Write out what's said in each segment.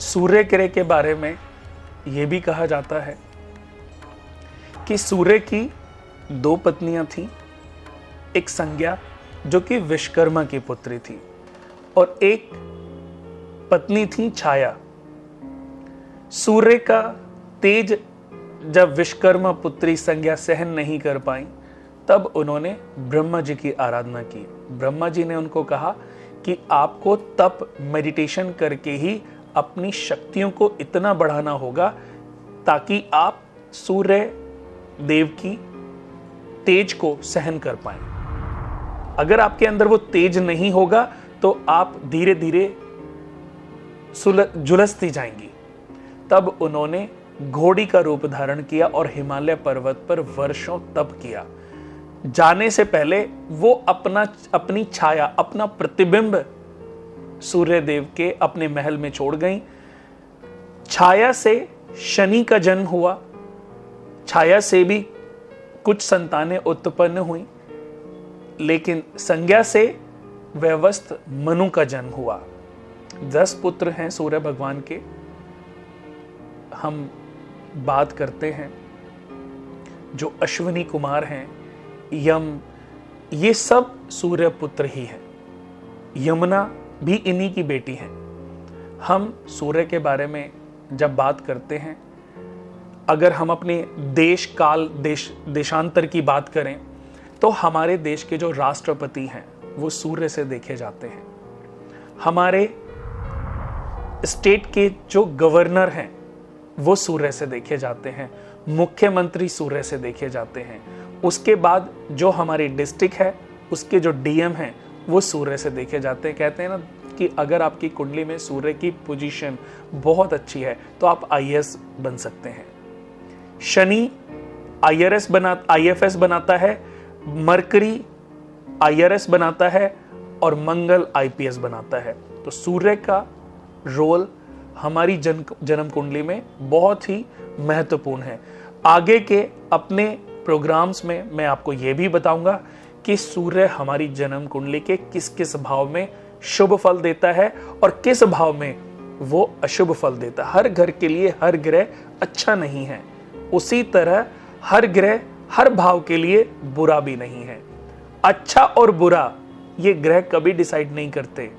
सूर्य ग्रह के बारे में यह भी कहा जाता है कि सूर्य की 2 पत्नियां थीं, एक संज्ञा जो कि विश्वकर्मा की पुत्री थी और एक पत्नी थी छाया। सूर्य का तेज जब विश्वकर्मा पुत्री संज्ञा सहन नहीं कर पाई, तब उन्होंने ब्रह्मा जी की आराधना की। ब्रह्मा जी ने उनको कहा कि आपको तप मेडिटेशन करके ही अपनी शक्तियों को इतना बढ़ाना होगा ताकि आप सूर्य देव की तेज को सहन कर पाएं। अगर आपके अंदर वो तेज नहीं होगा तो आप धीरे धीरे झुलसती जाएंगी। तब उन्होंने घोड़ी का रूप धारण किया और हिमालय पर्वत पर वर्षों तप किया। जाने से पहले वो अपनी छाया, अपना प्रतिबिंब सूर्य देव के अपने महल में छोड़ गई। छाया से शनि का जन्म हुआ, छाया से भी कुछ संतानें उत्पन्न हुई, लेकिन संज्ञा से वैवस्त्र मनु का जन्म हुआ। 10 पुत्र हैं सूर्य भगवान के। हम बात करते हैं जो अश्विनी कुमार हैं, यम, ये सब सूर्य पुत्र ही हैं। यमुना भी इन्हीं की बेटी है। हम सूर्य के बारे में जब बात करते हैं, अगर हम अपने देश काल देशांतर की बात करें तो हमारे देश के जो राष्ट्रपति हैं वो सूर्य से देखे जाते हैं। हमारे स्टेट के जो गवर्नर हैं वो सूर्य से देखे जाते हैं, मुख्यमंत्री सूर्य से देखे जाते हैं। उसके बाद जो हमारी डिस्ट्रिक्ट है उसके जो डीएम हैं वो सूर्य से देखे जाते हैं। कहते हैं ना कि अगर आपकी कुंडली में सूर्य की पोजीशन बहुत अच्छी है तो आप आईएएस बन सकते हैं। शनि आईएफएस बनाता है, मरकरी आईआरएस बनाता है और मंगल आईपीएस बनाता है। तो सूर्य का रोल हमारी जन्म कुंडली में बहुत ही महत्वपूर्ण है। आगे के अपने प्रोग्राम्स में मैं आपको यह भी बताऊंगा कि सूर्य हमारी जन्म कुंडली के किस किस भाव में शुभ फल देता है और किस भाव में वो अशुभ फल देता है। हर घर के लिए हर ग्रह अच्छा नहीं है, उसी तरह हर ग्रह हर भाव के लिए बुरा भी नहीं है। अच्छा और बुरा ये ग्रह कभी डिसाइड नहीं करते,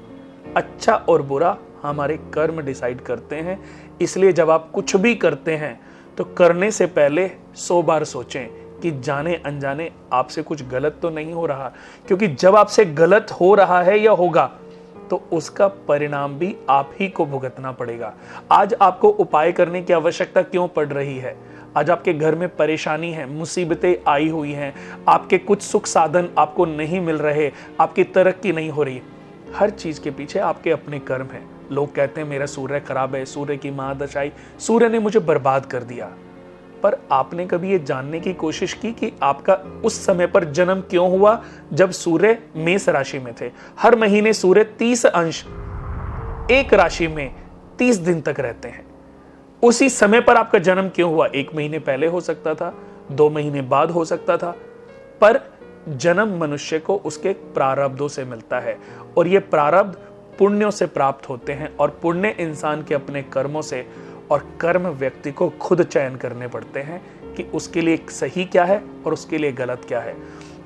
अच्छा और बुरा हमारे कर्म डिसाइड करते हैं। इसलिए जब आप कुछ भी करते हैं तो करने से पहले 100 बार सोचें कि जाने अनजाने आपसे कुछ गलत तो नहीं हो रहा, क्योंकि जब आपसे गलत हो रहा है या होगा तो उसका परिणाम भी आप ही को भुगतना पड़ेगा। आज आपको उपाय करने की आवश्यकता क्यों पड़ रही है? आज आपके घर में परेशानी है, मुसीबतें आई हुई हैं, आपके कुछ सुख साधन आपको नहीं मिल रहे, आपकी तरक्की नहीं हो रही। हर चीज के पीछे आपके अपने कर्म हैं। लोग कहते हैं मेरा सूर्य खराब है, सूर्य की महादशाई, सूर्य ने मुझे बर्बाद कर दिया। पर आपने कभी ये जानने की कोशिश की कि आपका उस समय पर जन्म क्यों हुआ जब सूर्य मेष राशि में थे? हर महीने सूर्य 30 अंश एक राशि में 30 दिन तक रहते हैं। उसी समय पर आपका जन्म क्यों हुआ? 1 महीने पहले हो सकता था, 2 महीने बाद हो सकता था, पर जन्म मनुष्य को उसके प्रारब्धों से मिलता है और ये प्रारब्ध पुण्यों से प्राप्त होते हैं और पुण्य इंसान के अपने कर्मों से, और कर्म व्यक्ति को खुद चयन करने पड़ते हैं कि उसके लिए सही क्या है और उसके लिए गलत क्या है।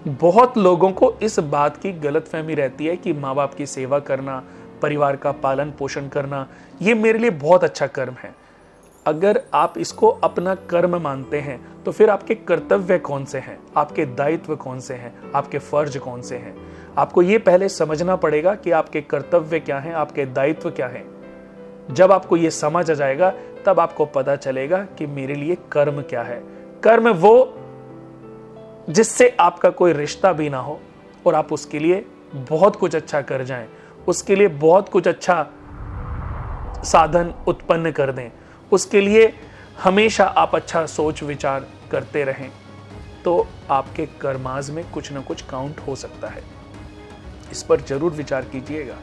बहुत लोगों को इस बात की गलतफहमी रहती है कि माँ बाप की सेवा करना, परिवार का पालन पोषण करना, ये मेरे लिए बहुत अच्छा कर्म है। अगर आप इसको अपना कर्म मानते हैं तो फिर आपके कर्तव्य कौन से हैं, आपके दायित्व कौन से हैं, आपके फर्ज कौन से हैं? आपको ये पहले समझना पड़ेगा कि आपके कर्तव्य क्या हैं, आपके दायित्व क्या हैं। जब आपको ये समझ आ जाएगा तब आपको पता चलेगा कि मेरे लिए कर्म क्या है। कर्म वो जिससे आपका कोई रिश्ता भी ना हो और आप उसके लिए बहुत कुछ अच्छा कर जाएं, उसके लिए बहुत कुछ अच्छा साधन उत्पन्न कर दें, उसके लिए हमेशा आप अच्छा सोच विचार करते रहें, तो आपके कर्माज में कुछ ना कुछ काउंट हो सकता है। इस पर जरूर विचार कीजिएगा।